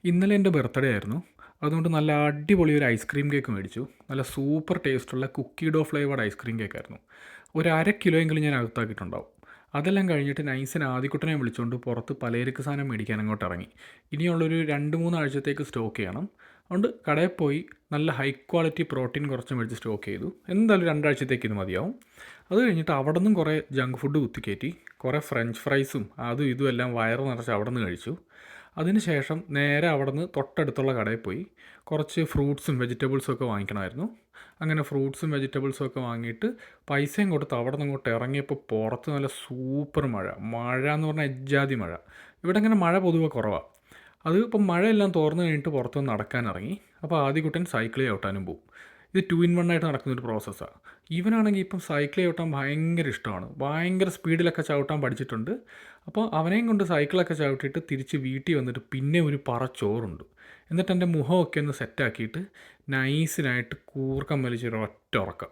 ഇന്നലെ എൻ്റെ ബർത്ത്ഡേ ആയിരുന്നു. അതുകൊണ്ട് നല്ല അടിപൊളി ഒരു ഐസ്ക്രീം കേക്ക് മേടിച്ചു. നല്ല സൂപ്പർ ടേസ്റ്റുള്ള കുക്കി ഡോ ഫ്ലേവർഡ് ഐസ്ക്രീം കേക്കായിരുന്നു. ഒരു 1/2 കിലോയെങ്കിലും ഞാൻ അകത്താക്കിയിട്ടുണ്ടാവും. അതെല്ലാം കഴിഞ്ഞിട്ട് നൈസിന് ആദിക്കുട്ടനെ വിളിച്ചുകൊണ്ട് പുറത്ത് പലചരക്ക് സാധനം മേടിക്കാൻ അങ്ങോട്ട് ഇറങ്ങി. ഇനിയുള്ളൊരു 2-3 ആഴ്ചത്തേക്ക് സ്റ്റോക്ക് ചെയ്യണം. അതുകൊണ്ട് കടയിൽ പോയി നല്ല ഹൈ ക്വാളിറ്റി പ്രോട്ടീൻ കുറച്ച് മേടിച്ച് സ്റ്റോക്ക് ചെയ്തു. എന്തായാലും 2 ആഴ്ചത്തേക്ക് ഇത് മതിയാവും. അത് കഴിഞ്ഞിട്ട് അവിടെ നിന്നും കുറേ ജങ്ക് ഫുഡ് കുത്തിക്കയറ്റി, കുറേ ഫ്രഞ്ച് ഫ്രൈസും അതും ഇതും എല്ലാം വയറ് നിറച്ച് അവിടെ നിന്ന് കഴിച്ചു. അതിനുശേഷം നേരെ അവിടെ നിന്ന് തൊട്ടടുത്തുള്ള കടയിൽ പോയി കുറച്ച് ഫ്രൂട്ട്സും വെജിറ്റബിൾസും ഒക്കെ വാങ്ങിക്കണമായിരുന്നു. അങ്ങനെ ഫ്രൂട്ട്സും വെജിറ്റബിൾസും ഒക്കെ വാങ്ങിയിട്ട് പൈസയും കൊടുത്ത് അവിടെ നിന്ന് അങ്ങോട്ട് ഇറങ്ങിയപ്പോൾ പുറത്ത് നല്ല സൂപ്പർ മഴ. മഴ എന്ന് പറഞ്ഞാൽ എജ്ജാതി മഴ. ഇവിടെ ഇങ്ങനെ മഴ പൊതുവെ കുറവാണ്. അത് ഇപ്പം മഴയെല്ലാം തോർന്നു കഴിഞ്ഞിട്ട് പുറത്തുനിന്ന് നടക്കാനിറങ്ങി. അപ്പോൾ ആദ്യകുട്ടൻ സൈക്കിൾ ചവിട്ടാനും പോവും. ഇത് 2 in 1 ആയിട്ട് നടക്കുന്നൊരു പ്രോസസ്സാണ്. ഇവനാണെങ്കിൽ ഇപ്പം സൈക്കിൾ ചവിട്ടാൻ ഭയങ്കര ഇഷ്ടമാണ്. ഭയങ്കര സ്പീഡിലൊക്കെ ചവിട്ടാൻ പഠിച്ചിട്ടുണ്ട്. അപ്പോൾ അവനെയും കൊണ്ട് സൈക്കിളൊക്കെ ചവിട്ടിയിട്ട് തിരിച്ച് വീട്ടിൽ വന്നിട്ട് പിന്നെ ഒരു പറ ചോറുണ്ട്. എന്നിട്ട് എൻ്റെ മുഖമൊക്കെ ഒന്ന് സെറ്റാക്കിയിട്ട് നൈസിനായിട്ട് കൂർക്കം വലിച്ചൊരു ഒറ്റ ഉറക്കം.